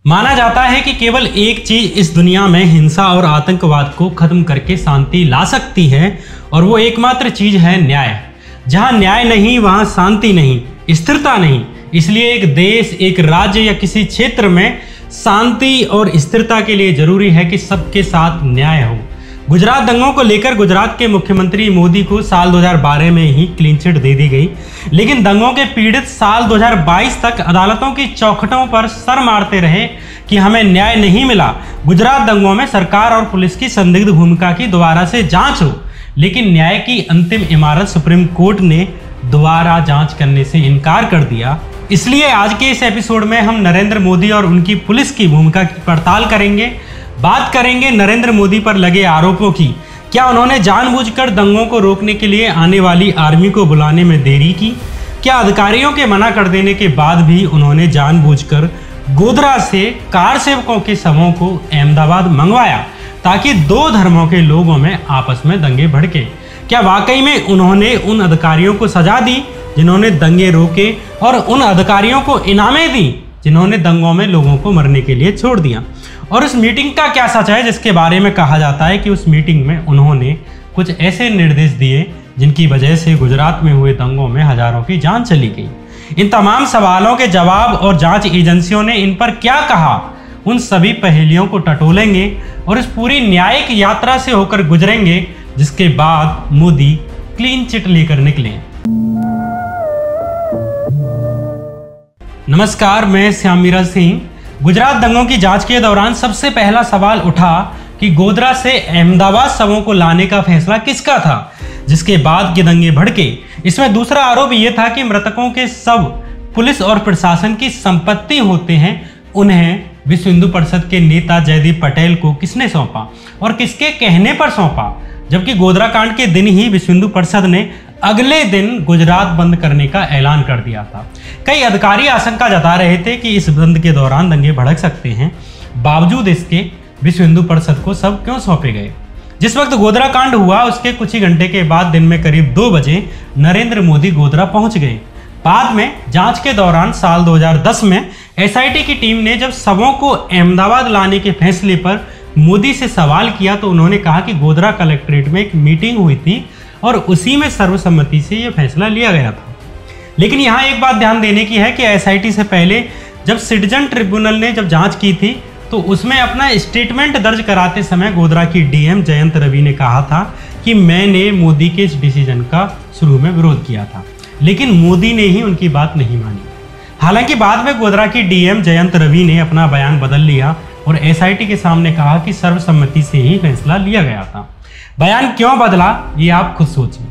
माना जाता है कि केवल एक चीज इस दुनिया में हिंसा और आतंकवाद को खत्म करके शांति ला सकती है और वो एकमात्र चीज है न्याय। जहां न्याय नहीं वहां शांति नहीं, स्थिरता नहीं। इसलिए एक देश, एक राज्य या किसी क्षेत्र में शांति और स्थिरता के लिए जरूरी है कि सबके साथ न्याय हो। गुजरात दंगों को लेकर गुजरात के मुख्यमंत्री मोदी को साल 2012 में ही क्लीन चिट दे दी गई, लेकिन दंगों के पीड़ित साल 2022 तक अदालतों की चौखटों पर सर मारते रहे कि हमें न्याय नहीं मिला। गुजरात दंगों में सरकार और पुलिस की संदिग्ध भूमिका की दोबारा से जांच हो, लेकिन न्याय की अंतिम इमारत सुप्रीम कोर्ट ने दोबारा जांच करने से इनकार कर दिया। इसलिए आज के इस एपिसोड में हम नरेंद्र मोदी और उनकी पुलिस की भूमिका की पड़ताल करेंगे। बात करेंगे नरेंद्र मोदी पर लगे आरोपों की। क्या उन्होंने जानबूझकर दंगों को रोकने के लिए आने वाली आर्मी को बुलाने में देरी की? क्या अधिकारियों के मना कर देने के बाद भी उन्होंने जानबूझकर गोधरा से कार सेवकों के शवों को अहमदाबाद मंगवाया ताकि दो धर्मों के लोगों में आपस में दंगे भड़के? क्या वाकई में उन्होंने उन अधिकारियों को सजा दी जिन्होंने दंगे रोके और उन अधिकारियों को इनामें दी जिन्होंने दंगों में लोगों को मरने के लिए छोड़ दिया? और उस मीटिंग का क्या सच है जिसके बारे में कहा जाता है कि उस मीटिंग में उन्होंने कुछ ऐसे निर्देश दिए जिनकी वजह से गुजरात में हुए दंगों में हजारों की जान चली गई? इन तमाम सवालों के जवाब और जांच एजेंसियों ने इन पर क्या कहा, उन सभी पहेलियों को टटोलेंगे और इस पूरी न्यायिक यात्रा से होकर गुजरेंगे जिसके बाद मोदी क्लीन चिट लेकर निकले। नमस्कार, मैं श्यामवीरा सिंह। गुजरात दंगों की जांच के दौरान सबसे पहला सवाल उठा कि गोधरा से अहमदाबाद शवों को लाने का फैसला किसका था, जिसके बाद के दंगे भड़के। इसमें दूसरा आरोप यह था कि मृतकों के शव पुलिस और प्रशासन की संपत्ति होते हैं। उन्हें विश्व हिंदू परिषद के नेता जयदीप पटेल को किसने सौंपा और किसके कहने पर सौंपा, जबकि गोधरा कांड के दिन ही विश्व हिंदू परिषद ने अगले दिन गुजरात बंद करने का ऐलान कर दिया था। कई अधिकारी आशंका जता रहे थे कि इस बंद के दौरान दंगे भड़क सकते हैं। बावजूद इसके विश्व हिंदू परिषद को सब क्यों सौंपे गए? जिस वक्त गोधरा कांड हुआ उसके कुछ ही घंटे के बाद दिन में करीब 2 बजे नरेंद्र मोदी गोधरा पहुंच गए। बाद में जांच के दौरान साल 2010 में एसआईटी की टीम ने जब शवों को अहमदाबाद लाने के फैसले पर मोदी से सवाल किया तो उन्होंने कहा कि गोधरा कलेक्ट्रेट में एक मीटिंग हुई थी और उसी में सर्वसम्मति से यह फैसला लिया गया था। लेकिन यहाँ एक बात ध्यान देने की है कि एसआईटी से पहले जब सिटीजन ट्रिब्यूनल ने जब जांच की थी तो उसमें अपना स्टेटमेंट दर्ज कराते समय गोधरा की डीएम जयंत रवि ने कहा था कि मैंने मोदी के इस डिसीजन का शुरू में विरोध किया था, लेकिन मोदी ने ही उनकी बात नहीं मानी। हालांकि बाद में गोधरा की डीएम जयंत रवि ने अपना बयान बदल लिया और एसआईटी के सामने कहा कि सर्वसम्मति से ही फैसला लिया गया था। बयान क्यों बदला ये आप खुद सोचिए।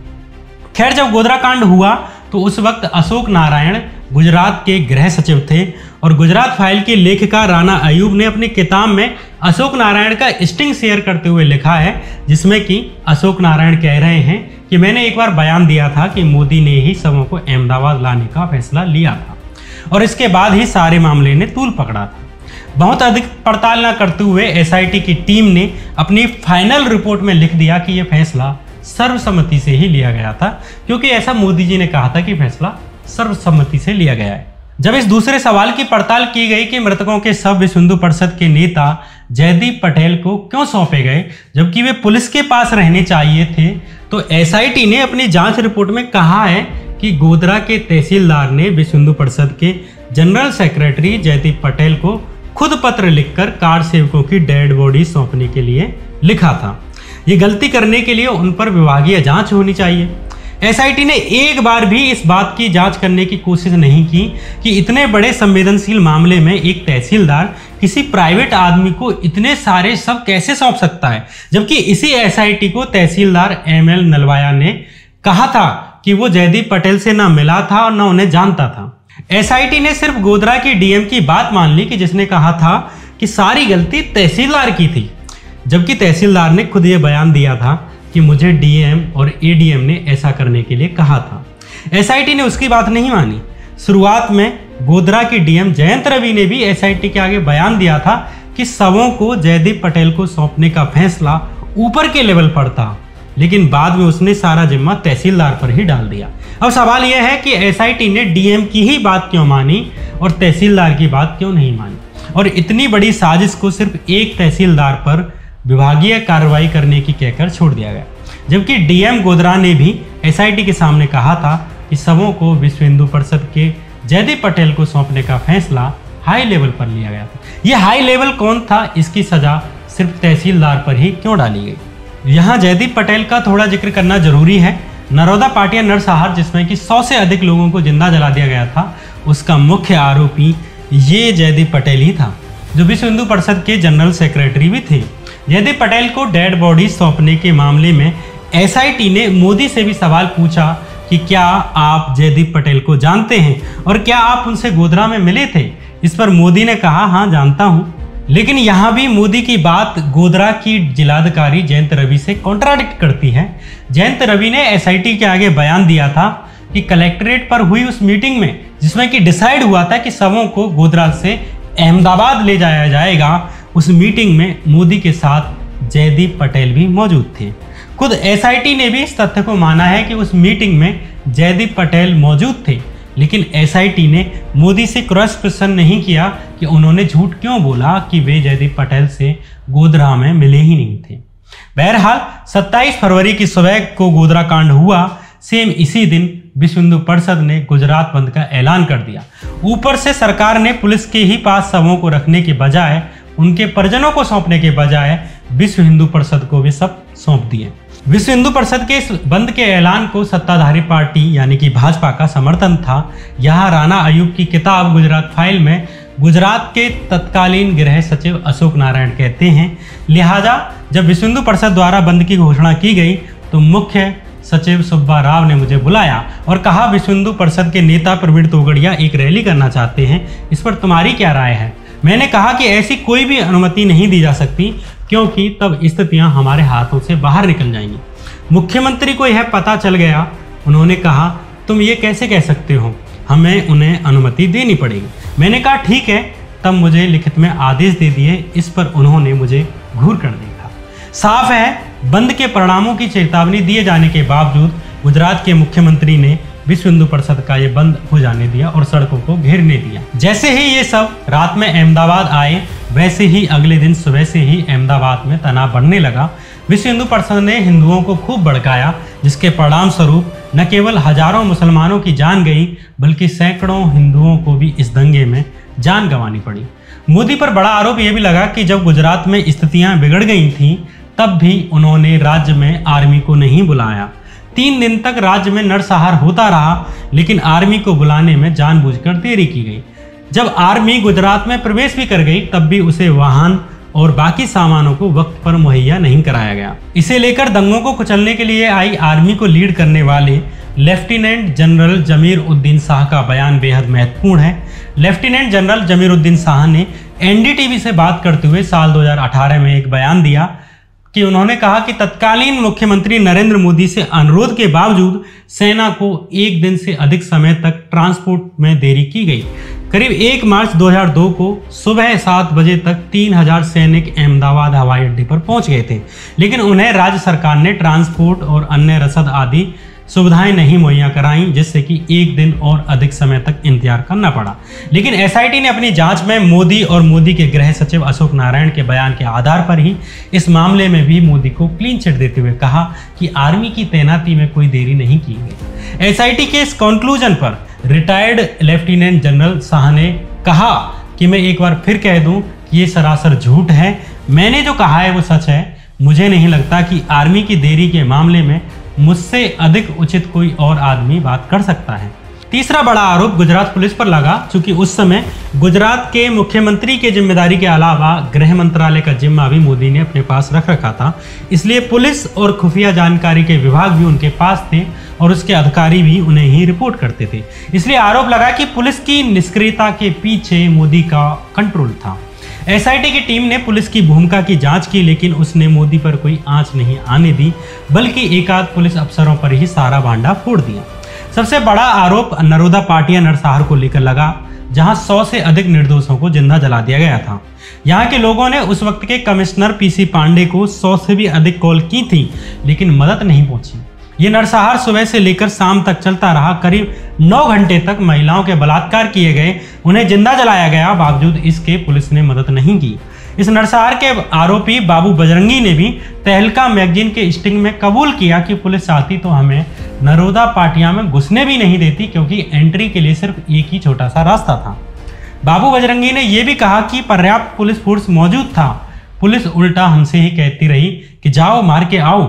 खैर, जब गोधरा कांड हुआ तो उस वक्त अशोक नारायण गुजरात के गृह सचिव थे और गुजरात फाइल की लेखिका राना अयूब ने अपनी किताब में अशोक नारायण का स्टिंग शेयर करते हुए लिखा है, जिसमें कि अशोक नारायण कह रहे हैं कि मैंने एक बार बयान दिया था कि मोदी ने ही शवों को अहमदाबाद लाने का फैसला लिया था और इसके बाद ही सारे मामले ने तूल पकड़ा था। बहुत अधिक पड़ताल न करते हुए एसआईटी की टीम ने अपनी फाइनल रिपोर्ट में लिख दिया कि यह फैसला सर्वसम्मति से ही लिया गया था, क्योंकि ऐसा मोदी जी ने कहा था कि फैसला सर्वसम्मति से लिया गया है। जब इस दूसरे सवाल की पड़ताल की गई कि मृतकों के शव विश्व हिंदू परिषद के नेता जयदीप पटेल को क्यों सौंपे गए जबकि वे पुलिस के पास रहने चाहिए थे, तो एसआईटी ने अपनी जांच रिपोर्ट में कहा है कि गोधरा के तहसीलदार ने विश्व हिंदू परिषद के जनरल सेक्रेटरी जयदीप पटेल को खुद पत्र लिखकर कार सेवकों की डेड बॉडी सौंपने के लिए लिखा था। ये गलती करने के लिए उन पर विभागीय जांच होनी चाहिए। एसआईटी ने एक बार भी इस बात की जांच करने की कोशिश नहीं की कि इतने बड़े संवेदनशील मामले में एक तहसीलदार किसी प्राइवेट आदमी को इतने सारे शव कैसे सौंप सकता है, जबकि इसी एसआईटी को तहसीलदार एमएल नलवाया ने कहा था कि वो जयदीप पटेल से ना मिला था और ना उन्हें जानता था। एसआईटी ने सिर्फ गोधरा की डीएम की बात मान ली कि जिसने कहा था कि सारी गलती तहसीलदार की थी, जबकि तहसीलदार ने खुद ये बयान दिया था कि मुझे डीएम और एडीएम ने ऐसा करने के लिए कहा था। एसआईटी ने उसकी बात नहीं मानी। शुरुआत में गोधरा की डीएम जयंत रवि ने भी एसआईटी के आगे बयान दिया था कि शवों को जयदीप पटेल को सौंपने का फैसला ऊपर के लेवल पर था, लेकिन बाद में उसने सारा जिम्मा तहसीलदार पर ही डाल दिया। अब सवाल यह है कि एसआईटी ने डीएम की ही बात क्यों मानी और तहसीलदार की बात क्यों नहीं मानी। और इतनी बड़ी साजिश को सिर्फ एक तहसीलदार पर विभागीय कार्रवाई करने की कहकर छोड़ दिया गया, जबकि डीएम गोधरा ने भी एसआईटी के सामने कहा था कि सबों को विश्व हिंदू परिषद के जयदीप पटेल को सौंपने का फैसला हाई लेवल पर लिया गया था। यह हाई लेवल कौन था, इसकी सजा सिर्फ तहसीलदार पर ही क्यों डाली गई। यहाँ जयदीप पटेल का थोड़ा जिक्र करना जरूरी है। नरोदा पाटिया नरसंहार जिसमें कि 100 से अधिक लोगों को जिंदा जला दिया गया था, उसका मुख्य आरोपी ये जयदीप पटेल ही था, जो विश्व हिंदू परिषद के जनरल सेक्रेटरी भी थे। जयदीप पटेल को डेड बॉडी सौंपने के मामले में एसआईटी ने मोदी से भी सवाल पूछा कि क्या आप जयदीप पटेल को जानते हैं और क्या आप उनसे गोधरा में मिले थे। इस पर मोदी ने कहा, हाँ जानता हूँ। लेकिन यहाँ भी मोदी की बात गोधरा की जिलाधिकारी जयंत रवि से कॉन्ट्राडिक्ट करती है। जयंत रवि ने एसआईटी के आगे बयान दिया था कि कलेक्ट्रेट पर हुई उस मीटिंग में जिसमें कि डिसाइड हुआ था कि सबों को गोधरा से अहमदाबाद ले जाया जाएगा, उस मीटिंग में मोदी के साथ जयदीप पटेल भी मौजूद थे। खुद एसआईटी ने भी इस तथ्य को माना है कि उस मीटिंग में जयदीप पटेल मौजूद थे, लेकिन एसआईटी ने मोदी से क्रॉस क्वेश्चन नहीं किया कि उन्होंने झूठ क्यों बोला कि वे जयदीप पटेल से गोधरा में मिले ही नहीं थे। बहरहाल 27 फरवरी की सुबह को गोधरा कांड हुआ। सेम इसी दिन विश्व हिंदू परिषद ने गुजरात बंद का ऐलान कर दिया। ऊपर से सरकार ने पुलिस के ही पास शवों को रखने के बजाय, उनके परिजनों को सौंपने के बजाय विश्व हिंदू परिषद को भी सब सौंप दिए। विश्व हिंदू परिषद के इस बंद के ऐलान को सत्ताधारी पार्टी यानी कि भाजपा का समर्थन था। यहाँ राणा अयूब की किताब गुजरात फाइल में गुजरात के तत्कालीन गृह सचिव अशोक नारायण कहते हैं, लिहाजा जब विश्व हिंदू परिषद द्वारा बंद की घोषणा की गई तो मुख्य सचिव सुब्बा राव ने मुझे बुलाया और कहा, विश्व हिंदू परिषद के नेता प्रवीण तोगड़िया एक रैली करना चाहते हैं, इस पर तुम्हारी क्या राय है। मैंने कहा कि ऐसी कोई भी अनुमति नहीं दी जा सकती, क्योंकि तब स्थितियां हमारे हाथों से बाहर निकल जाएंगी। मुख्यमंत्री को यह पता चल गया। उन्होंने कहा, तुम ये कैसे कह सकते हो, हमें उन्हें अनुमति देनी पड़ेगी। मैंने कहा ठीक है। तब मुझे लिखित में आदेश दे दिए। इस पर उन्होंने मुझे घूर कर देखा। साफ है, बंद के परिणामों की चेतावनी दिए जाने के बावजूद गुजरात के मुख्यमंत्री ने विश्व हिंदू परिषद का ये बंद हो जाने दिया और सड़कों को घेरने दिया। जैसे ही ये सब रात में अहमदाबाद आए, वैसे ही अगले दिन सुबह से ही अहमदाबाद में तनाव बढ़ने लगा। विश्व हिंदू परिषद ने हिंदुओं को खूब भड़काया, जिसके परिणाम स्वरूप न केवल हजारों मुसलमानों की जान गई, बल्कि सैकड़ों हिंदुओं को भी इस दंगे में जान गंवानी पड़ी। मोदी पर बड़ा आरोप यह भी लगा कि जब गुजरात में स्थितियां बिगड़ गई थीं, तब भी उन्होंने राज्य में आर्मी को नहीं बुलाया। 3 दिन तक राज्य में नरसंहार होता रहा, लेकिन आर्मी को बुलाने में जानबूझकर देरी की गई। जब आर्मी गुजरात में प्रवेश भी कर गई, तब भी उसे वाहन और बाकी सामानों को वक्त पर मुहैया नहीं कराया गया। इसे लेकर दंगों को कुचलने के लिए आई आर्मी को लीड करने वाले लेफ्टिनेंट जनरल जमीर उद्दीन शाह का बयान बेहद महत्वपूर्ण है। लेफ्टिनेंट जनरल जमीर उद्दीन शाह ने एनडीटीवी से बात करते हुए साल 2018 में एक बयान दिया कि उन्होंने कहा कि तत्कालीन मुख्यमंत्री नरेंद्र मोदी से अनुरोध के बावजूद सेना को 1 दिन से अधिक समय तक ट्रांसपोर्ट में देरी की गई। करीब 1 मार्च 2002 को सुबह 7 बजे तक 3000 सैनिक अहमदाबाद हवाई अड्डे पर पहुंच गए थे, लेकिन उन्हें राज्य सरकार ने ट्रांसपोर्ट और अन्य रसद आदि सुविधाएं नहीं मुहैया कराईं, जिससे कि 1 दिन और अधिक समय तक इंतजार करना पड़ा। लेकिन एसआईटी ने अपनी जांच में मोदी और मोदी के गृह सचिव अशोक नारायण के बयान के आधार पर ही इस मामले में भी मोदी को क्लीन चिट देते हुए कहा कि आर्मी की तैनाती में कोई देरी नहीं की गई। एसआईटी के इस कंक्लूजन पर रिटायर्ड लेफ्टिनेंट जनरल शाह ने कहा कि मैं एक बार फिर कह दूं कि ये सरासर झूठ है। मैंने जो कहा है वो सच है। मुझे नहीं लगता कि आर्मी की देरी के मामले में मुझसे अधिक उचित कोई और आदमी बात कर सकता है। तीसरा बड़ा आरोप गुजरात पुलिस पर लगा, क्योंकि उस समय गुजरात के मुख्यमंत्री के जिम्मेदारी के अलावा गृह मंत्रालय का जिम्मा भी मोदी ने अपने पास रख रखा था। इसलिए पुलिस और खुफिया जानकारी के विभाग भी उनके पास थे और उसके अधिकारी भी उन्हें ही रिपोर्ट करते थे। इसलिए आरोप लगा कि पुलिस की निष्क्रियता के पीछे मोदी का कंट्रोल था। एसआईटी की टीम ने पुलिस की भूमिका की जांच की, लेकिन उसने मोदी पर कोई आंच नहीं आने दी, बल्कि एकाध पुलिस अफसरों पर ही सारा भांडा फोड़ दिया। सबसे बड़ा आरोप नरोदा पाटिया नरसंहार को लेकर लगा, जहां 100 से अधिक निर्दोषों को जिंदा जला दिया गया था। यहाँ के लोगों ने उस वक्त के कमिश्नर पीसी पांडे को 100 से भी अधिक कॉल की थी, लेकिन मदद नहीं पहुंची। ये नरसंहार सुबह से लेकर शाम तक चलता रहा। करीब 9 घंटे तक महिलाओं के बलात्कार किए गए, उन्हें जिंदा जलाया गया। बावजूद इसके पुलिस ने मदद नहीं की। इस नरसंहार के आरोपी बाबू बजरंगी ने भी तहलका मैगजीन के स्टिंग में कबूल किया कि पुलिस चाहती तो हमें नरोदा पाटिया में घुसने भी नहीं देती, क्योंकि एंट्री के लिए सिर्फ एक ही छोटा सा रास्ता था। बाबू बजरंगी ने यह भी कहा कि पर्याप्त पुलिस फोर्स मौजूद था। पुलिस उल्टा हमसे ही कहती रही कि जाओ मार के आओ।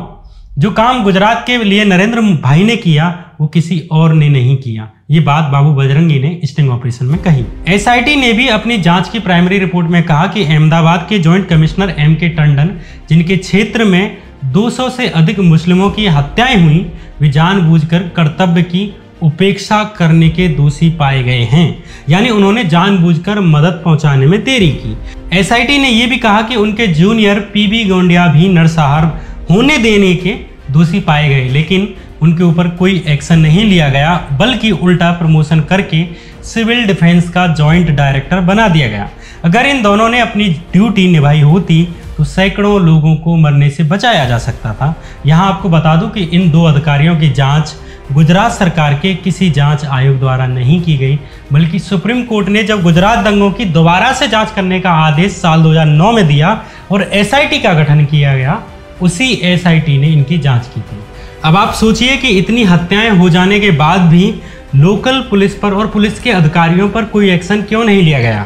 जो काम गुजरात के लिए नरेंद्र भाई ने किया वो किसी और ने नहीं किया। ये बात बाबू बजरंगी ने स्टिंग ऑपरेशन में कही। एसआईटी ने भी अपनी जांच की प्राइमरी रिपोर्ट में कहा कि अहमदाबाद के जॉइंट कमिश्नर M.K. टंडन, जिनके क्षेत्र में 200 से अधिक मुस्लिमों की हत्याएं हुई, वे जानबूझकर कर्तव्य की उपेक्षा करने के दोषी पाए गए हैं, यानी उन्होंने जानबूझकर मदद पहुंचाने में देरी की। एसआईटी ने यह भी कहा कि उनके जूनियर पीबी गोंडिया भी नरसंहार होने देने के दोषी पाए गए, लेकिन उनके ऊपर कोई एक्शन नहीं लिया गया, बल्कि उल्टा प्रमोशन करके सिविल डिफेंस का जॉइंट डायरेक्टर बना दिया गया। अगर इन दोनों ने अपनी ड्यूटी निभाई होती तो सैकड़ों लोगों को मरने से बचाया जा सकता था। यहाँ आपको बता दूं कि इन 2 अधिकारियों की जांच गुजरात सरकार के किसी जांच आयोग द्वारा नहीं की गई, बल्कि सुप्रीम कोर्ट ने जब गुजरात दंगों की दोबारा से जांच करने का आदेश साल 2009 में दिया और एसआईटी का गठन किया गया, उसी एसआईटी ने इनकी जांच की थी। अब आप सोचिए कि इतनी हत्याएं हो जाने के बाद भी लोकल पुलिस पर और पुलिस के अधिकारियों पर कोई एक्शन क्यों नहीं लिया गया।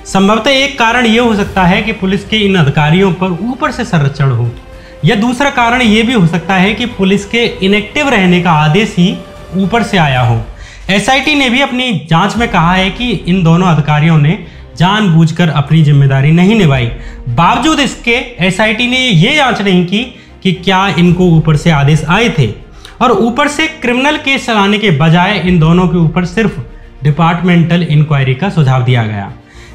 संभवतः एक कारण यह हो सकता है कि पुलिस के इन अधिकारियों पर ऊपर से संरक्षण हो, या दूसरा कारण यह भी हो सकता है कि पुलिस के इनएक्टिव रहने का आदेश ही ऊपर से आया हो। एसआईटी ने भी अपनी जांच में कहा है कि इन दोनों अधिकारियों ने जानबूझकर अपनी जिम्मेदारी नहीं निभाई। बावजूद इसके एसआईटी ने यह जांच नहीं की कि क्या इनको ऊपर से आदेश आए थे, और ऊपर से क्रिमिनल केस चलाने के बजाय इन दोनों के ऊपर सिर्फ डिपार्टमेंटल इंक्वायरी का सुझाव दिया गया।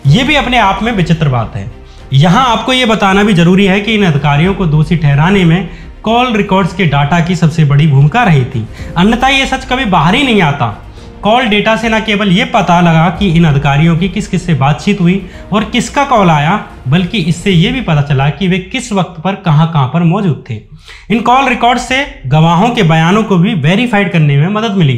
ये भी अपने आप में विचित्र बात है। यहाँ आपको ये बताना भी जरूरी है कि इन अधिकारियों को दोषी ठहराने में कॉल रिकॉर्ड्स के डाटा की सबसे बड़ी भूमिका रही थी, अन्यथा ये सच कभी बाहर ही नहीं आता। कॉल डेटा से न केवल ये पता लगा कि इन अधिकारियों की किस किस से बातचीत हुई और किसका कॉल आया, बल्कि इससे ये भी पता चला कि वे किस वक्त पर कहाँ पर मौजूद थे। इन कॉल रिकॉर्ड से गवाहों के बयानों को भी वेरीफाइड करने में मदद मिली।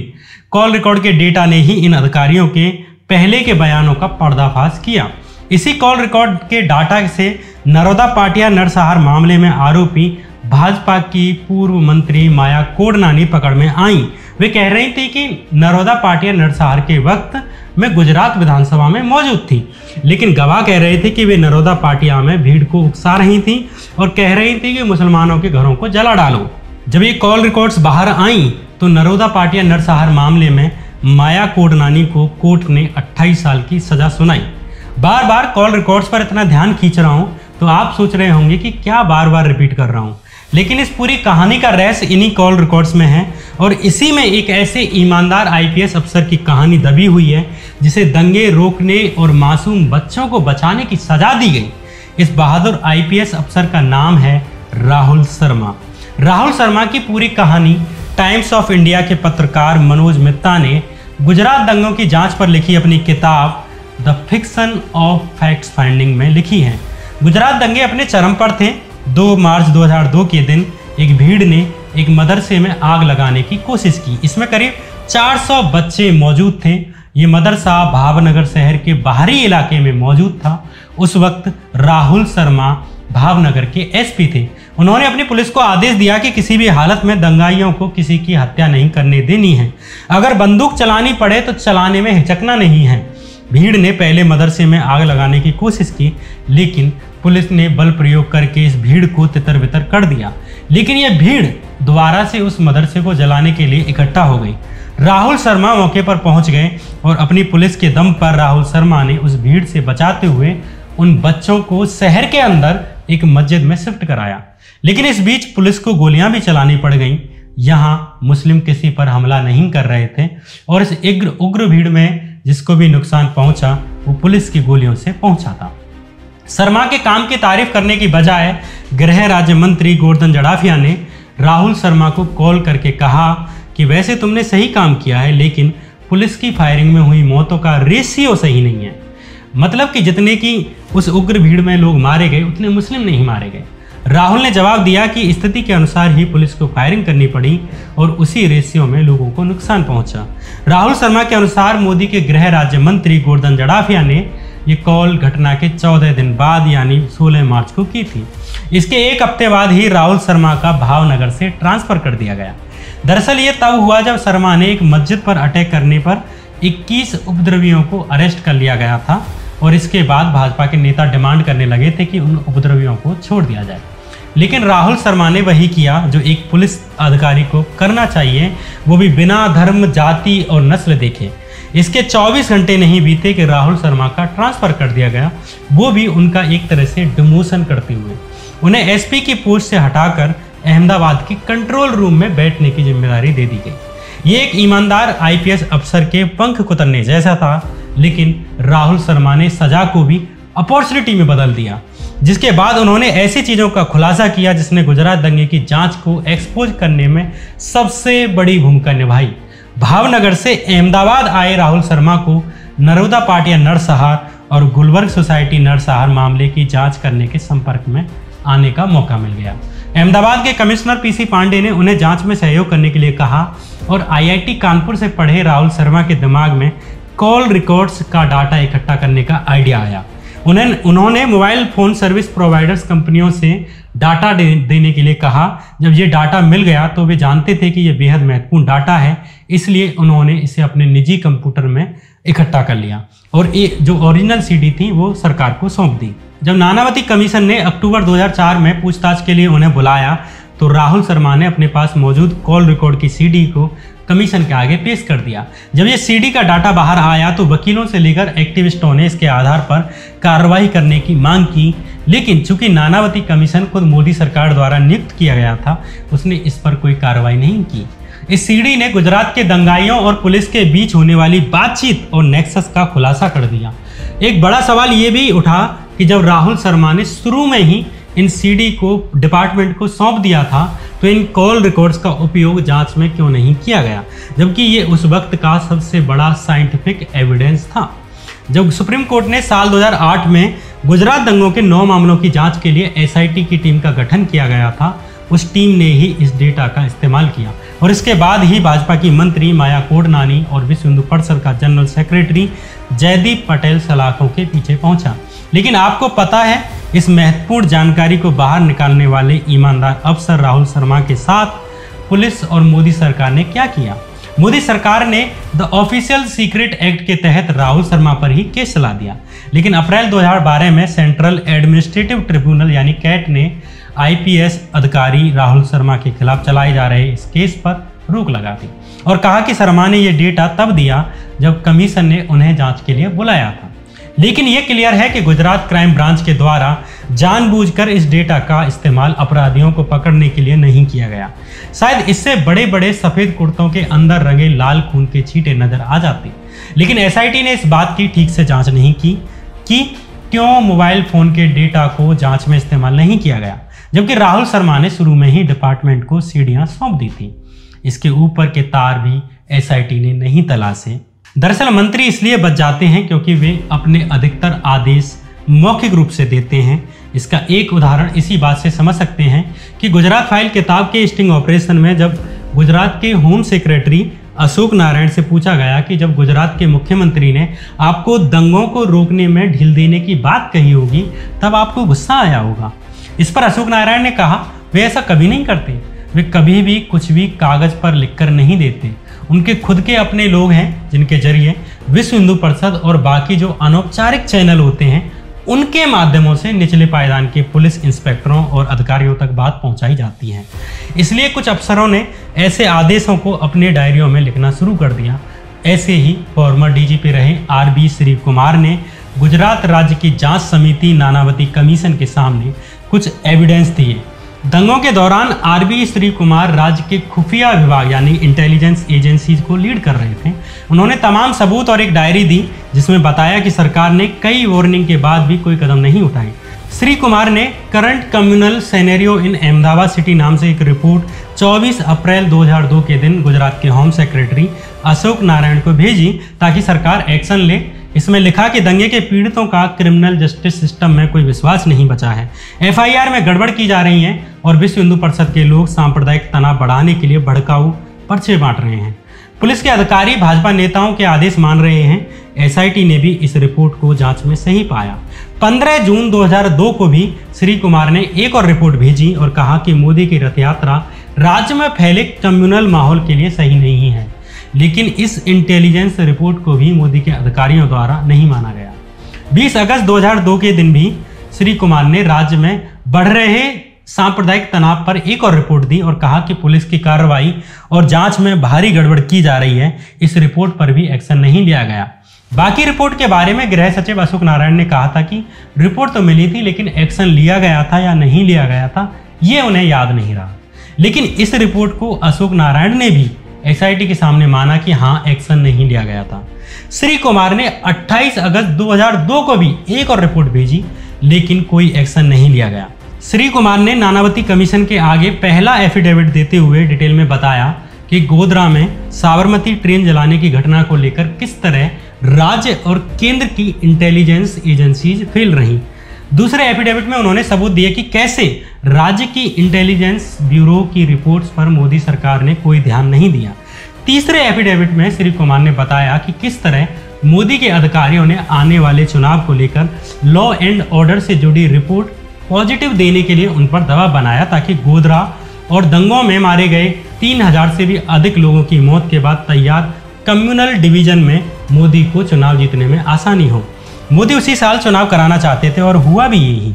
कॉल रिकॉर्ड के डेटा ने ही इन अधिकारियों के पहले के बयानों का पर्दाफाश किया। इसी कॉल रिकॉर्ड के डाटा से नरोदा पाटिया नरसंहार मामले में आरोपी भाजपा की पूर्व मंत्री माया कोडनानी पकड़ में आई। वे कह रही थी कि नरोदा पाटिया नरसंहार के वक्त मैं गुजरात विधानसभा में मौजूद थी, लेकिन गवाह कह रहे थे कि वे नरोदा पाटिया में भीड़ को उकसा रही थी और कह रही थी कि मुसलमानों के घरों को जला डालो। जब ये कॉल रिकॉर्ड्स बाहर आईं तो नरोदा पाटिया नरसंहार मामले में माया कोडनानी को कोर्ट ने 28 साल की सजा सुनाई। बार बार कॉल रिकॉर्ड्स पर इतना ध्यान खींच रहा हूं तो आप सोच रहे होंगे कि क्या बार बार रिपीट कर रहा हूं, लेकिन इस पूरी कहानी का रहस्य इन्हीं कॉल रिकॉर्ड्स में है, और इसी में एक ऐसे ईमानदार आईपीएस अफसर की कहानी दबी हुई है जिसे दंगे रोकने और मासूम बच्चों को बचाने की सजा दी गई। इस बहादुर आईपीएस अफसर का नाम है राहुल शर्मा। राहुल शर्मा की पूरी कहानी टाइम्स ऑफ इंडिया के पत्रकार मनोज मित्ता ने गुजरात दंगों की जांच पर लिखी अपनी किताब the fiction of facts finding में लिखी है। गुजरात दंगे अपने चरम पर थे। 2 मार्च 2002 के दिन एक भीड़ ने एक मदरसे में आग लगाने की कोशिश की। इसमें करीब 400 बच्चे मौजूद थे। ये मदरसा भावनगर शहर के बाहरी इलाके में मौजूद था। उस वक्त राहुल शर्मा भावनगर के एसपी थे। उन्होंने अपनी पुलिस को आदेश दिया कि किसी भी हालत में दंगाइयों को किसी की हत्या नहीं करने देनी है। अगर बंदूक चलानी पड़े तो चलाने में हिचकना नहीं है। भीड़ ने पहले मदरसे में आग लगाने की कोशिश की, लेकिन पुलिस ने बल प्रयोग करके इस भीड़ को तितर बितर कर दिया। लेकिन यह भीड़ दोबारा से उस मदरसे को जलाने के लिए इकट्ठा हो गई। राहुल शर्मा मौके पर पहुंच गए और अपनी पुलिस के दम पर राहुल शर्मा ने उस भीड़ से बचाते हुए उन बच्चों को शहर के अंदर एक मस्जिद में शिफ्ट कराया। लेकिन इस बीच पुलिस को गोलियां भी चलानी पड़ गईं। यहाँ मुस्लिम किसी पर हमला नहीं कर रहे थे और इस उग्र भीड़ में जिसको भी नुकसान पहुंचा वो पुलिस की गोलियों से पहुंचा था। शर्मा के काम की तारीफ करने की बजाय गृह राज्य मंत्री गोवर्धन जड़ाफिया ने राहुल शर्मा को कॉल करके कहा कि वैसे तुमने सही काम किया है, लेकिन पुलिस की फायरिंग में हुई मौतों का रेशियो सही नहीं है। मतलब कि जितने की उस उग्र भीड़ में लोग मारे गए उतने मुस्लिम नहीं मारे गए। राहुल ने जवाब दिया कि स्थिति के अनुसार ही पुलिस को फायरिंग करनी पड़ी और उसी रेशियो में लोगों को नुकसान पहुंचा। राहुल शर्मा के अनुसार मोदी के गृह राज्य मंत्री गोवर्धन जड़ाफिया ने ये कॉल घटना के 14 दिन बाद यानी 16 मार्च को की थी। इसके एक हफ्ते बाद ही राहुल शर्मा का भावनगर से ट्रांसफर कर दिया गया। दरअसल ये तब हुआ जब शर्मा ने एक मस्जिद पर अटैक करने पर 21 उपद्रवियों को अरेस्ट कर लिया गया था और इसके बाद भाजपा के नेता डिमांड करने लगे थे कि उन उपद्रवियों को छोड़ दिया जाए। लेकिन राहुल शर्मा ने वही किया जो एक पुलिस अधिकारी को करना चाहिए, वो भी बिना धर्म, जाति और नस्ल देखे। इसके 24 घंटे नहीं बीते कि राहुल शर्मा का ट्रांसफर कर दिया गया, वो भी उनका एक तरह से डिमोशन करते हुए। उन्हें एसपी की पोस्ट से हटाकर अहमदाबाद की कंट्रोल रूम में बैठने की जिम्मेदारी दे दी गई। ये एक ईमानदार आईपीएस अफसर के पंख कुतरने जैसा था, लेकिन राहुल शर्मा ने सजा को भी अपॉर्चुनिटी में बदल दिया, जिसके बाद उन्होंने ऐसी चीज़ों का खुलासा किया जिसने गुजरात दंगे की जांच को एक्सपोज करने में सबसे बड़ी भूमिका निभाई। भावनगर से अहमदाबाद आए राहुल शर्मा को नरोदा पाटिया नरसहार और गुलबर्ग सोसाइटी नरसहार मामले की जांच करने के संपर्क में आने का मौका मिल गया। अहमदाबाद के कमिश्नर पीसी पांडे ने उन्हें जांच में सहयोग करने के लिए कहा और आईआईटी कानपुर से पढ़े राहुल शर्मा के दिमाग में कॉल रिकॉर्ड्स का डाटा इकट्ठा करने का आइडिया आया। उन्होंने मोबाइल फ़ोन सर्विस प्रोवाइडर्स कंपनियों से डाटा देने के लिए कहा। जब ये डाटा मिल गया तो वे जानते थे कि ये बेहद महत्वपूर्ण डाटा है, इसलिए उन्होंने इसे अपने निजी कंप्यूटर में इकट्ठा कर लिया और ये जो ओरिजिनल सीडी थी वो सरकार को सौंप दी। जब नानावती कमीशन ने अक्टूबर 2004 में पूछताछ के लिए उन्हें बुलाया तो राहुल शर्मा ने अपने पास मौजूद कॉल रिकॉर्ड की सीडी को कमीशन के आगे पेश कर दिया। जब ये सीडी का डाटा बाहर आया तो वकीलों से लेकर एक्टिविस्टों ने इसके आधार पर कार्रवाई करने की मांग की, लेकिन चूंकि नानावती कमीशन खुद मोदी सरकार द्वारा नियुक्त किया गया था, उसने इस पर कोई कार्रवाई नहीं की। इस सीडी ने गुजरात के दंगाइयों और पुलिस के बीच होने वाली बातचीत और नेक्सस का खुलासा कर दिया। एक बड़ा सवाल ये भी उठा कि जब राहुल शर्मा ने शुरू में ही इन सीडी को डिपार्टमेंट को सौंप दिया था तो इन कॉल रिकॉर्ड्स का उपयोग जांच में क्यों नहीं किया गया, जबकि ये उस वक्त का सबसे बड़ा साइंटिफिक एविडेंस था। जब सुप्रीम कोर्ट ने साल 2008 में गुजरात दंगों के 9 मामलों की जांच के लिए एसआईटी की टीम का गठन किया गया था, उस टीम ने ही इस डेटा का इस्तेमाल किया और इसके बाद ही भाजपा की मंत्री माया कोडनानी और विश्व हिंदू परिषद का जनरल सेक्रेटरी जयदीप पटेल सलाखों के पीछे पहुंचा। लेकिन आपको पता है इस महत्वपूर्ण जानकारी को बाहर निकालने वाले ईमानदार अफसर राहुल शर्मा के साथ पुलिस और मोदी सरकार ने क्या किया? मोदी सरकार ने द ऑफिशियल सीक्रेट एक्ट के तहत राहुल शर्मा पर ही केस चला दिया, लेकिन अप्रैल 2012 में सेंट्रल एडमिनिस्ट्रेटिव ट्रिब्यूनल यानी कैट ने आईपीएस अधिकारी राहुल शर्मा के खिलाफ चलाए जा रहे इस केस पर रोक लगा दी और कहा कि शर्मा ने यह डेटा तब दिया जब कमीशन ने उन्हें जांच के लिए बुलाया था। लेकिन यह क्लियर है कि गुजरात क्राइम ब्रांच के द्वारा जानबूझकर इस डेटा का इस्तेमाल अपराधियों को पकड़ने के लिए नहीं किया गया। शायद इससे बड़े बड़े सफ़ेद कुर्तों के अंदर रंगे लाल खून के छींटे नजर आ जाते, लेकिन एसआईटी ने इस बात की ठीक से जांच नहीं की कि क्यों मोबाइल फ़ोन के डेटा को जांच में इस्तेमाल नहीं किया गया, जबकि राहुल शर्मा ने शुरू में ही डिपार्टमेंट को सीडियां सौंप दी थी। इसके ऊपर के तार भी एसआईटी ने नहीं तलाशे। दरअसल मंत्री इसलिए बच जाते हैं क्योंकि वे अपने अधिकतर आदेश मौखिक रूप से देते हैं। इसका एक उदाहरण इसी बात से समझ सकते हैं कि गुजरात फाइल किताब के स्टिंग ऑपरेशन में जब गुजरात के होम सेक्रेटरी अशोक नारायण से पूछा गया कि जब गुजरात के मुख्यमंत्री ने आपको दंगों को रोकने में ढील देने की बात कही होगी तब आपको गुस्सा आया होगा। इस पर अशोक नारायण ने कहा वे ऐसा कभी नहीं करते, वे कभी भी कुछ भी कागज पर लिखकर नहीं देते। उनके खुद के अपने लोग हैं जिनके जरिए विश्व हिंदू परिषद और बाकी जो अनौपचारिक चैनल होते हैं उनके माध्यमों से निचले पायदान के पुलिस इंस्पेक्टरों और अधिकारियों तक बात पहुंचाई जाती है। इसलिए कुछ अफसरों ने ऐसे आदेशों को अपने डायरियों में लिखना शुरू कर दिया। ऐसे ही फॉर्मर डीजीपी रहे आरबी श्री कुमार ने गुजरात राज्य की जांच समिति नानावती कमीशन के सामने कुछ एविडेंस दिए। दंगों के दौरान आरबी श्री कुमार राज्य के खुफिया विभाग यानी इंटेलिजेंस एजेंसीज को लीड कर रहे थे। उन्होंने तमाम सबूत और एक डायरी दी जिसमें बताया कि सरकार ने कई वार्निंग के बाद भी कोई कदम नहीं उठाए। श्री कुमार ने current communal scenario in Ahmedabad city नाम से एक रिपोर्ट 24 अप्रैल 2002 के दिन गुजरात के होम सेक्रेटरी अशोक नारायण को भेजी ताकि सरकार एक्शन ले। इसमें लिखा कि दंगे के पीड़ितों का क्रिमिनल जस्टिस सिस्टम में कोई विश्वास नहीं बचा है। एफआईआर में गड़बड़ की जा रही है और विश्व हिंदू परिषद के लोग सांप्रदायिक तनाव बढ़ाने के लिए भड़काऊ पर्चे बांट रहे हैं। पुलिस के अधिकारी भाजपा नेताओं के आदेश मान रहे हैं। एसआईटी ने भी इस रिपोर्ट को जांच में सही पाया। 15 जून 2002 को भी श्री कुमार ने एक और रिपोर्ट भेजी और कहा कि मोदी की रथ यात्रा राज्य में फैले कम्युनल माहौल के लिए सही नहीं है। लेकिन इस इंटेलिजेंस रिपोर्ट को भी मोदी के अधिकारियों द्वारा नहीं माना गया। 20 अगस्त 2002 के दिन भी श्री कुमार ने राज्य में बढ़ रहे सांप्रदायिक तनाव पर एक और रिपोर्ट दी और कहा कि पुलिस की कार्रवाई और जांच में भारी गड़बड़ की जा रही है। इस रिपोर्ट पर भी एक्शन नहीं लिया गया। बाकी रिपोर्ट के बारे में गृह सचिव अशोक नारायण ने कहा था कि रिपोर्ट तो मिली थी लेकिन एक्शन लिया गया था या नहीं लिया गया था ये उन्हें याद नहीं रहा। लेकिन इस रिपोर्ट को अशोक नारायण ने भी एसआईटी के सामने माना कि हाँ एक्शन नहीं लिया गया था। श्री कुमार ने 28 अगस्त 2002 को भी एक और रिपोर्ट भेजी लेकिन कोई एक्शन नहीं लिया गया। श्री कुमार ने नानावती कमीशन के आगे पहला एफिडेविट देते हुए डिटेल में बताया कि गोधरा में साबरमती ट्रेन जलाने की घटना को लेकर किस तरह राज्य और केंद्र की इंटेलिजेंस एजेंसीज फेल रहीं। दूसरे एफिडेविट में उन्होंने सबूत दिए कि कैसे राज्य की इंटेलिजेंस ब्यूरो की रिपोर्ट्स पर मोदी सरकार ने कोई ध्यान नहीं दिया। तीसरे एफिडेविट में श्री कुमार ने बताया कि किस तरह मोदी के अधिकारियों ने आने वाले चुनाव को लेकर लॉ एंड ऑर्डर से जुड़ी रिपोर्ट पॉजिटिव देने के लिए उन पर दबाव बनाया ताकि गोधरा और दंगों में मारे गए 3000 से भी अधिक लोगों की मौत के बाद तैयार कम्युनल डिवीजन में मोदी को चुनाव जीतने में आसानी हो। मोदी उसी साल चुनाव कराना चाहते थे और हुआ भी यही।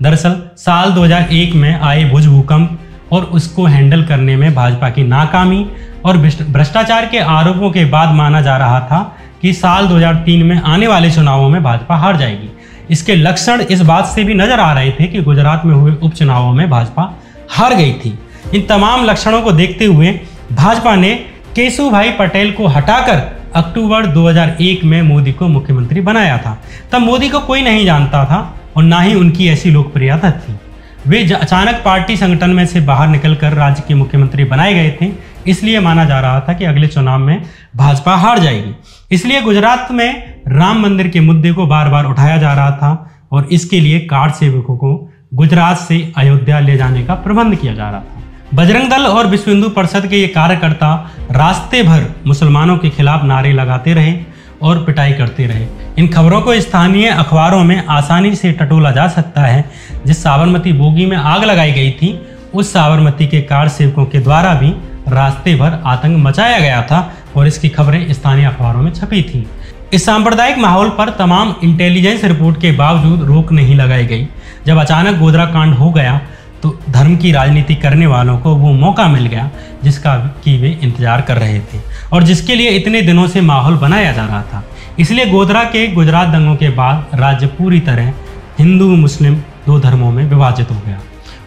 दरअसल साल 2001 में आए भुज भूकंप और उसको हैंडल करने में भाजपा की नाकामी और भ्रष्टाचार के आरोपों के बाद माना जा रहा था कि साल 2003 में आने वाले चुनावों में भाजपा हार जाएगी। इसके लक्षण इस बात से भी नजर आ रहे थे कि गुजरात में हुए उपचुनावों में भाजपा हार गई थी। इन तमाम लक्षणों को देखते हुए भाजपा ने केशुभाई पटेल को हटाकर अक्टूबर 2001 में मोदी को मुख्यमंत्री बनाया था। तब मोदी को कोई नहीं जानता था और ना ही उनकी ऐसी लोकप्रियता थी। वे अचानक पार्टी संगठन में से बाहर निकलकर राज्य के मुख्यमंत्री बनाए गए थे। इसलिए माना जा रहा था कि अगले चुनाव में भाजपा हार जाएगी। इसलिए गुजरात में राम मंदिर के मुद्दे को बार बार उठाया जा रहा था और इसके लिए कार्ड सेवकों को गुजरात से अयोध्या ले जाने का प्रबंध किया जा रहा था। बजरंग दल और विश्व हिंदू परिषद के ये कार्यकर्ता रास्ते भर मुसलमानों के खिलाफ नारे लगाते रहे और पिटाई करते रहे। इन खबरों को स्थानीय अखबारों में आसानी से टटोला जा सकता है। जिस साबरमती बोगी में आग लगाई गई थी उस साबरमती के कार्ड सेवकों के द्वारा भी रास्ते भर आतंक मचाया गया था और इसकी खबरें स्थानीय अखबारों में छपी थी। इस सांप्रदायिक माहौल पर तमाम इंटेलिजेंस रिपोर्ट के बावजूद रोक नहीं लगाई गई। जब अचानक गोधरा कांड हो गया तो धर्म की राजनीति करने वालों को वो मौका मिल गया जिसका कि वे इंतजार कर रहे थे और जिसके लिए इतने दिनों से माहौल बनाया जा रहा था। इसलिए गोधरा के गुजरात दंगों के बाद राज्य पूरी तरह हिंदू मुस्लिम दो धर्मों में विभाजित हो गया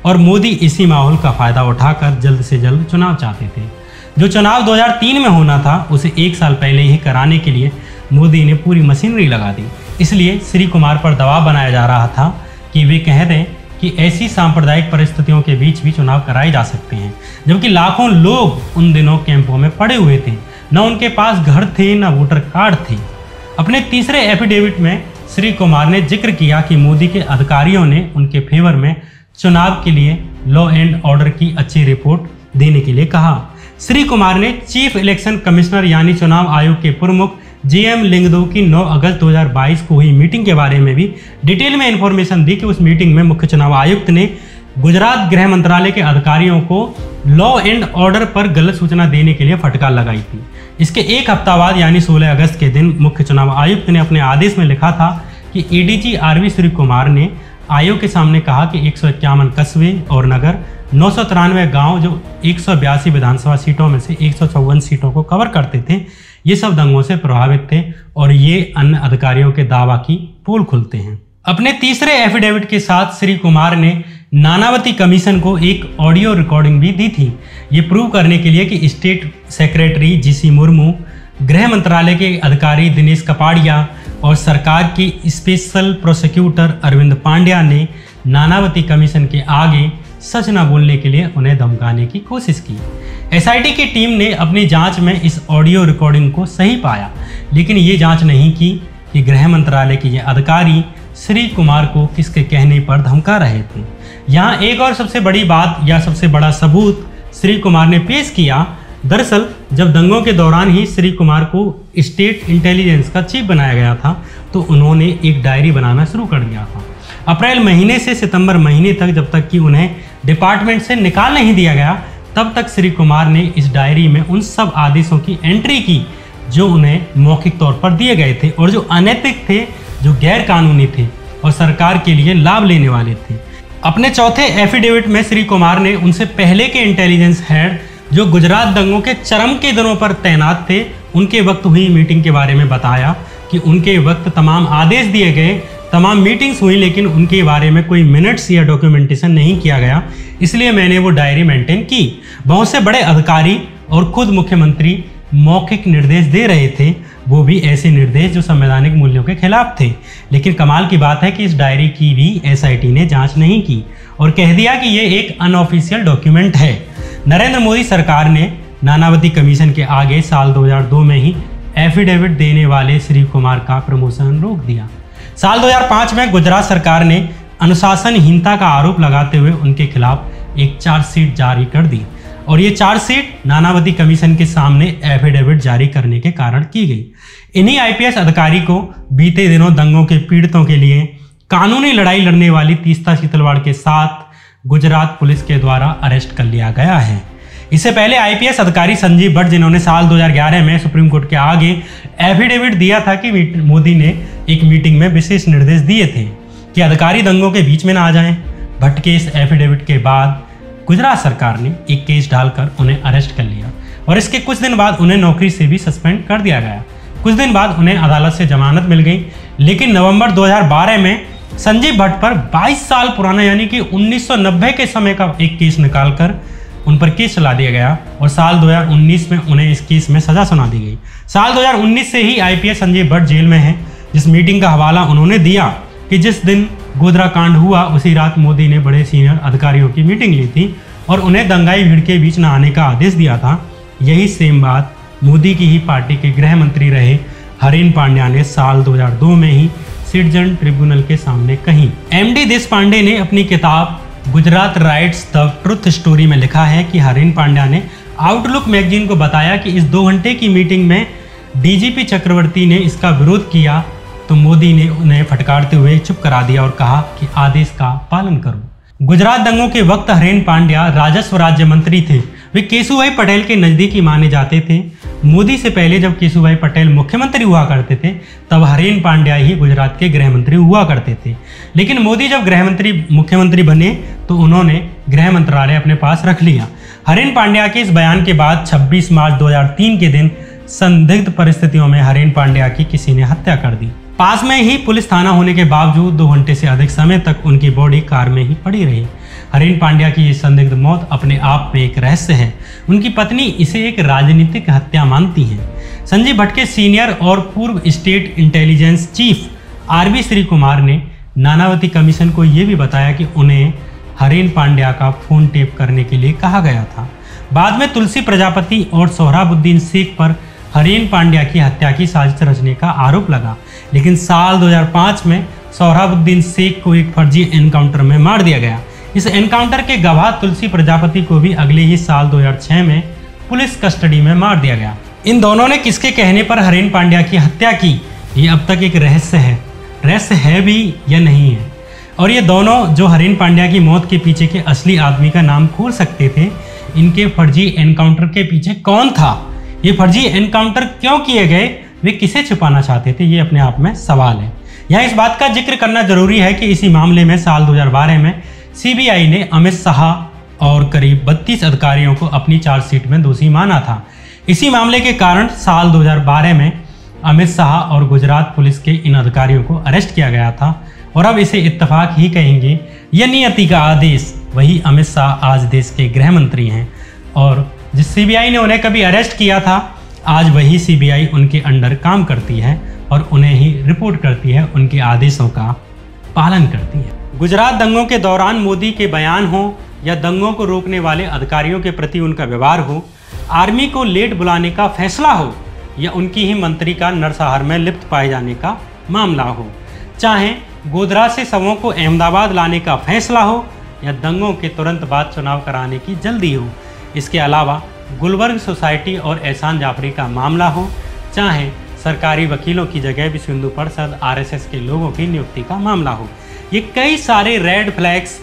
और मोदी इसी माहौल का फायदा उठाकर जल्द से जल्द चुनाव चाहते थे। जो चुनाव 2003 में होना था उसे 1 साल पहले ही कराने के लिए मोदी ने पूरी मशीनरी लगा दी। इसलिए श्री कुमार पर दबाव बनाया जा रहा था कि वे कह दें कि ऐसी सांप्रदायिक परिस्थितियों के बीच भी चुनाव कराए जा सकते हैं, जबकि लाखों लोग उन दिनों कैंपों में पड़े हुए थे। न उनके पास घर थे न वोटर कार्ड थे। अपने तीसरे एफिडेविट में श्री कुमार ने जिक्र किया कि मोदी के अधिकारियों ने उनके फेवर में चुनाव के लिए लॉ एंड ऑर्डर की अच्छी रिपोर्ट देने के लिए कहा। श्री कुमार ने चीफ इलेक्शन कमिश्नर यानी चुनाव आयोग के प्रमुख जेएम लिंगदो की 9 अगस्त 2022 को हुई मीटिंग के बारे में भी डिटेल में इंफॉर्मेशन दी कि उस मीटिंग में मुख्य चुनाव आयुक्त ने गुजरात गृह मंत्रालय के अधिकारियों को लॉ एंड ऑर्डर पर गलत सूचना देने के लिए फटकार लगाई थी। इसके एक हफ्ता बाद यानी 16 अगस्त के दिन मुख्य चुनाव आयुक्त ने अपने आदेश में लिखा था कि एडीजी आरवी श्री कुमार ने आयोग के सामने कहा कि 151 कस्बे और नगर 993 गांव जो 182 विधानसभा सीटों में से 154 सीटों को कवर करते थे, ये सब दंगों से प्रभावित थे और ये अन्य अधिकारियों के दावा की पोल खुलते हैं। अपने तीसरे एफिडेविट के साथ श्री कुमार ने नानावती कमीशन को एक ऑडियो रिकॉर्डिंग भी दी थी, ये प्रूव करने के लिए कि स्टेट सेक्रेटरी जीसी मुर्मू, गृह मंत्रालय के अधिकारी दिनेश कपाड़िया और सरकार की स्पेशल प्रोसिक्यूटर अरविंद पांड्या ने नानावती कमीशन के आगे सच न बोलने के लिए उन्हें धमकाने की कोशिश की। एसआईटी की टीम ने अपनी जांच में इस ऑडियो रिकॉर्डिंग को सही पाया, लेकिन ये जांच नहीं की कि गृह मंत्रालय के ये अधिकारी श्री कुमार को किसके कहने पर धमका रहे थे। यहाँ एक और सबसे बड़ी बात या सबसे बड़ा सबूत श्री कुमार ने पेश किया। दरअसल जब दंगों के दौरान ही श्री कुमार को स्टेट इंटेलिजेंस का चीफ बनाया गया था तो उन्होंने एक डायरी बनाना शुरू कर दिया था। अप्रैल महीने से सितंबर महीने तक, जब तक कि उन्हें डिपार्टमेंट से निकाल नहीं दिया गया, तब तक श्री कुमार ने इस डायरी में उन सब आदेशों की एंट्री की जो उन्हें मौखिक तौर पर दिए गए थे और जो अनैतिक थे, जो गैर कानूनी थे और सरकार के लिए लाभ लेने वाले थे। अपने चौथे एफिडेविट में श्री कुमार ने उनसे पहले के इंटेलिजेंस हेड जो गुजरात दंगों के चरम के दिनों पर तैनात थे, उनके वक्त हुई मीटिंग के बारे में बताया कि उनके वक्त तमाम आदेश दिए गए, तमाम मीटिंग्स हुई, लेकिन उनके बारे में कोई मिनट्स या डॉक्यूमेंटेशन नहीं किया गया, इसलिए मैंने वो डायरी मेंटेन की। बहुत से बड़े अधिकारी और खुद मुख्यमंत्री मौखिक निर्देश दे रहे थे, वो भी ऐसे निर्देश जो संवैधानिक मूल्यों के खिलाफ थे। लेकिन कमाल की बात है कि इस डायरी की भी एसआईटी ने जांच नहीं की और कह दिया कि ये एक अनऑफिशियल डॉक्यूमेंट है। नरेंद्र मोदी सरकार ने नानावती कमीशन के आगे साल 2002 में ही एफिडेविट देने वाले श्री कुमार का प्रमोशन रोक दिया। साल 2005 में गुजरात सरकार ने अनुशासनहीनता का आरोप लगाते हुए उनके खिलाफ एक चार्जशीट जारी कर दी और ये चार्जशीट नानावती कमीशन के सामने एफिडेविट जारी करने के कारण की गई। इन्हीं आईपीएस अधिकारी को बीते दिनों दंगों के पीड़ितों के लिए कानूनी लड़ाई लड़ने वाली तीस्ता सीतलवाड़ के साथ गुजरात पुलिस के द्वारा अरेस्ट कर लिया गया है। इससे पहले आईपीएस अधिकारी संजीव भट्ट, जिन्होंने साल 2011 में सुप्रीम कोर्ट के आगे एफिडेविट दिया था कि मोदी ने एक मीटिंग में विशेष निर्देश दिए थे कि अधिकारी दंगों के बीच में ना आ जाएं। भट्ट के इस एफिडेविट के बाद गुजरात सरकार ने एक केस डालकर उन्हें अरेस्ट कर लिया और इसके कुछ दिन बाद उन्हें नौकरी से भी सस्पेंड कर दिया गया। कुछ दिन बाद उन्हें अदालत से जमानत मिल गई, लेकिन नवंबर 2012 में संजीव भट्ट पर 22 साल पुराना यानी कि 1990 के समय का एक केस निकालकर उन पर केस चला दिया गया और साल 2019 में उन्हें इस केस में सजा सुना दी गई। साल 2019 से ही आईपीएस संजीव भट्ट जेल में हैं। जिस मीटिंग का हवाला उन्होंने दिया कि जिस दिन गोधरा कांड हुआ उसी रात मोदी ने बड़े सीनियर अधिकारियों की मीटिंग ली थी और उन्हें दंगाई भीड़ के बीच न आने का आदेश दिया था। यही सेम बात मोदी की ही पार्टी के गृह मंत्री रहे हरीन पांड्या ने साल 2002 में ही सिटीजन ट्रिब्यूनल के सामने कही। एमडी देशपांडे ने अपनी किताब Gujarat rights the truth story में लिखा है कि हरीन पांड्या ने आउटलुक मैगजीन को बताया कि इस 2 घंटे की मीटिंग में डीजीपी चक्रवर्ती ने इसका विरोध किया तो मोदी ने उन्हें फटकारते हुए चुप करा दिया और कहा कि आदेश का पालन करो। गुजरात दंगों के वक्त हरीन पांड्या राजस्व राज्य मंत्री थे। वे केशुभाई पटेल के नजदीकी माने जाते थे। मोदी से पहले जब केशुभाई पटेल मुख्यमंत्री हुआ करते थे तब हरीन पांड्या ही गुजरात के गृह मंत्री हुआ करते थे। लेकिन मोदी जब मुख्यमंत्री बने तो उन्होंने गृह मंत्रालय अपने पास रख लिया। हरीन पांड्या के इस बयान के बाद 26 मार्च 2003 के दिन संदिग्ध परिस्थितियों में हरीन पांड्या की किसी ने हत्या कर दी। पास में ही पुलिस थाना होने के बावजूद 2 घंटे से अधिक समय तक उनकी बॉडी कार में ही पड़ी रही। हरीन पांड्या की ये संदिग्ध मौत अपने आप में एक रहस्य है। उनकी पत्नी इसे एक राजनीतिक हत्या मानती हैं। संजीव भट्ट के सीनियर और पूर्व state intelligence chief RB Sreekumar ने नानावती कमीशन को ये भी बताया कि उन्हें हरीन पांड्या का फोन टेप करने के लिए कहा गया था। बाद में तुलसी प्रजापति और सोहराबुद्दीन शेख पर हरीन पांड्या की हत्या की साजिश रचने का आरोप लगा, लेकिन साल 2005 में सोहराबुद्दीन शेख को एक फर्जी एनकाउंटर में मार दिया गया। इस एनकाउंटर के गवाह तुलसी प्रजापति को भी अगले ही साल 2006 में पुलिस कस्टडी में मार दिया गया। इन दोनों ने किसके कहने पर हरीन पांड्या की हत्या की, ये अब तक एक रहस्य है भी या नहीं है। और ये दोनों जो हरीन पांड्या की मौत के पीछे के असली आदमी का नाम खोल सकते थे, इनके फर्जी एनकाउंटर के पीछे कौन था, ये फर्जी एनकाउंटर क्यों किए गए, वे किसे छुपाना चाहते थे, ये अपने आप में सवाल है। यहाँ इस बात का जिक्र करना जरूरी है कि इसी मामले में साल 2012 में सीबीआई ने अमित शाह और करीब 32 अधिकारियों को अपनी चार्जशीट में दोषी माना था। इसी मामले के कारण साल 2012 में अमित शाह और गुजरात पुलिस के इन अधिकारियों को अरेस्ट किया गया था और अब इसे इत्तेफाक ही कहेंगे, यह नियति का आदेश। वही अमित शाह आज देश के गृह मंत्री हैं और जिस सीबीआई ने उन्हें कभी अरेस्ट किया था, आज वही सीबीआई उनके अंडर काम करती है और उन्हें ही रिपोर्ट करती है, उनके आदेशों का पालन करती है। गुजरात दंगों के दौरान मोदी के बयान हो या दंगों को रोकने वाले अधिकारियों के प्रति उनका व्यवहार हो, आर्मी को लेट बुलाने का फैसला हो या उनकी ही मंत्री का नरसंहार में लिप्त पाए जाने का मामला हो, चाहे गोधरा से शवों को अहमदाबाद लाने का फैसला हो या दंगों के तुरंत बाद चुनाव कराने की जल्दी हो। इसके अलावा गुलबर्ग सोसाइटी और एहसान जाफरी का मामला हो, चाहे सरकारी वकीलों की जगह विश्व हिंदू परिषद आरएसएस के लोगों की नियुक्ति का मामला हो, ये कई सारे रेड फ्लैग्स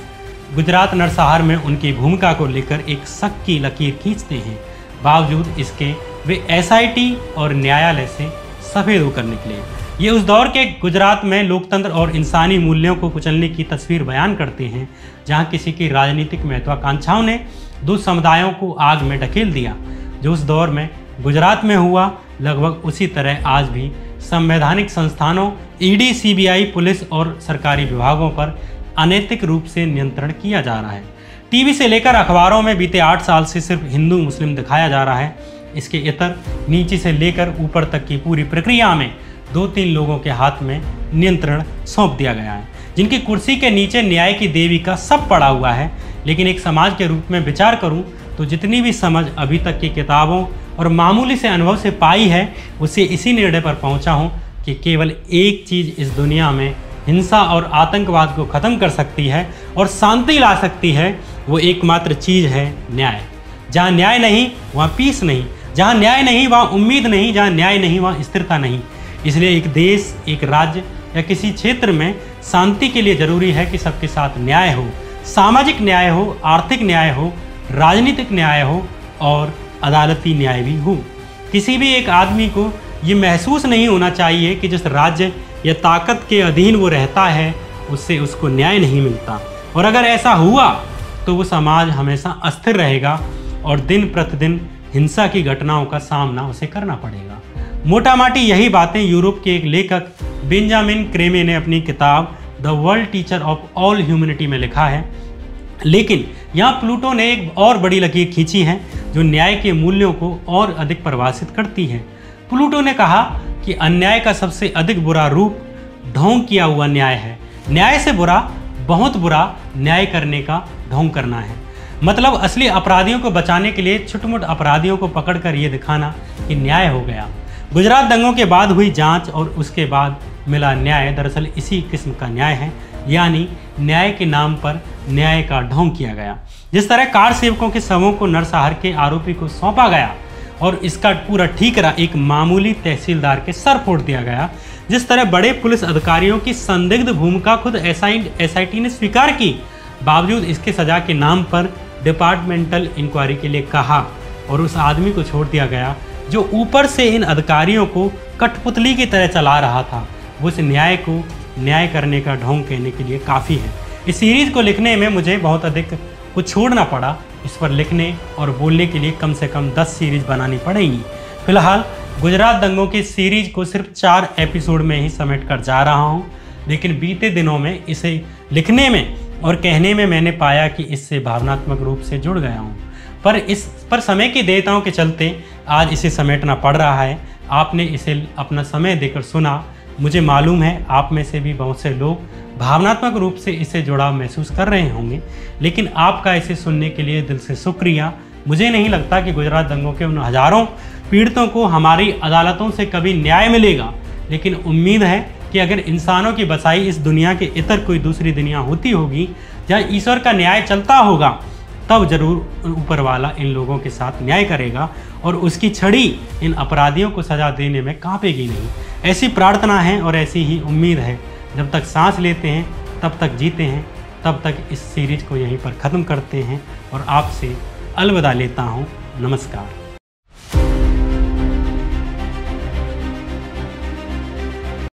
गुजरात नरसंहार में उनकी भूमिका को लेकर एक शक की लकीर खींचते हैं। बावजूद इसके वे एसआईटी और न्यायालय से सफ़ेद होकर निकले। ये उस दौर के गुजरात में लोकतंत्र और इंसानी मूल्यों को कुचलने की तस्वीर बयान करते हैं, जहां किसी की राजनीतिक महत्वाकांक्षाओं ने दो समुदायों को आग में ढकेल दिया। जो उस दौर में गुजरात में हुआ, लगभग उसी तरह आज भी संवैधानिक संस्थानों ईडी, सीबीआई, पुलिस और सरकारी विभागों पर अनैतिक रूप से नियंत्रण किया जा रहा है। टीवी से लेकर अखबारों में बीते 8 साल से सिर्फ हिंदू मुस्लिम दिखाया जा रहा है। इसके इतर नीचे से लेकर ऊपर तक की पूरी प्रक्रिया में 2-3 लोगों के हाथ में नियंत्रण सौंप दिया गया है, जिनकी कुर्सी के नीचे न्याय की देवी का सब पड़ा हुआ है। लेकिन एक समाज के रूप में विचार करूं तो जितनी भी समझ अभी तक की किताबों और मामूली से अनुभव से पाई है, उससे इसी निर्णय पर पहुंचा हूं कि केवल एक चीज़ इस दुनिया में हिंसा और आतंकवाद को ख़त्म कर सकती है और शांति ला सकती है, वो एकमात्र चीज़ है न्याय। जहाँ न्याय नहीं वहाँ पीस नहीं, जहाँ न्याय नहीं वहाँ उम्मीद नहीं, जहाँ न्याय नहीं वहाँ स्थिरता नहीं। इसलिए एक देश, एक राज्य या किसी क्षेत्र में शांति के लिए ज़रूरी है कि सबके साथ न्याय हो, सामाजिक न्याय हो, आर्थिक न्याय हो, राजनीतिक न्याय हो और अदालती न्याय भी हो। किसी भी एक आदमी को ये महसूस नहीं होना चाहिए कि जिस राज्य या ताकत के अधीन वो रहता है उससे उसको न्याय नहीं मिलता, और अगर ऐसा हुआ तो वो समाज हमेशा अस्थिर रहेगा और दिन प्रतिदिन हिंसा की घटनाओं का सामना उसे करना पड़ेगा। मोटा माटी यही बातें यूरोप के एक लेखक बेंजामिन क्रेमे ने अपनी किताब the world teacher of all humanity में लिखा है। लेकिन यहाँ प्लूटो ने एक और बड़ी लकीर खींची है जो न्याय के मूल्यों को और अधिक परिभाषित करती है। प्लूटो ने कहा कि अन्याय का सबसे अधिक बुरा रूप ढोंग किया हुआ न्याय है। न्याय से बुरा, बहुत बुरा, न्याय करने का ढोंग करना है। मतलब असली अपराधियों को बचाने के लिए छुटमुट अपराधियों को पकड़कर ये दिखाना कि न्याय हो गया। गुजरात दंगों के बाद हुई जांच और उसके बाद मिला न्याय दरअसल इसी किस्म का न्याय है, यानी न्याय के नाम पर न्याय का ढोंग किया गया। जिस तरह कार सेवकों के शवों को नरसंहार के आरोपी को सौंपा गया और इसका पूरा ठीकरा एक मामूली तहसीलदार के सर फोड़ दिया गया, जिस तरह बड़े पुलिस अधिकारियों की संदिग्ध भूमिका खुद एसआईटी ने स्वीकार की, बावजूद इसके सजा के नाम पर डिपार्टमेंटल इंक्वायरी के लिए कहा और उस आदमी को छोड़ दिया गया जो ऊपर से इन अधिकारियों को कठपुतली की तरह चला रहा था, वो इस न्याय को न्याय करने का ढोंग कहने के लिए काफ़ी है। इस सीरीज़ को लिखने में मुझे बहुत अधिक कुछ छोड़ना पड़ा। इस पर लिखने और बोलने के लिए कम से कम 10 सीरीज़ बनानी पड़ेंगी। फिलहाल गुजरात दंगों की सीरीज को सिर्फ 4 एपिसोड में ही समेट कर जा रहा हूँ, लेकिन बीते दिनों में इसे लिखने में और कहने में मैंने पाया कि इससे भावनात्मक रूप से जुड़ गया हूँ, पर इस पर समय की देयताओं के चलते आज इसे समेटना पड़ रहा है। आपने इसे अपना समय देकर सुना। मुझे मालूम है आप में से भी बहुत से लोग भावनात्मक रूप से इससे जुड़ाव महसूस कर रहे होंगे, लेकिन आपका इसे सुनने के लिए दिल से शुक्रिया। मुझे नहीं लगता कि गुजरात दंगों के उन हजारों पीड़ितों को हमारी अदालतों से कभी न्याय मिलेगा, लेकिन उम्मीद है कि अगर इंसानों की बसाई इस दुनिया के इतर कोई दूसरी दुनिया होती होगी जहाँ ईश्वर का न्याय चलता होगा, तब जरूर ऊपर वाला इन लोगों के साथ न्याय करेगा और उसकी छड़ी इन अपराधियों को सजा देने में कांपेगी नहीं। ऐसी प्रार्थना है और ऐसी ही उम्मीद है। जब तक सांस लेते हैं तब तक जीते हैं। तब तक इस सीरीज को यहीं पर ख़त्म करते हैं और आपसे अलविदा लेता हूँ। नमस्कार।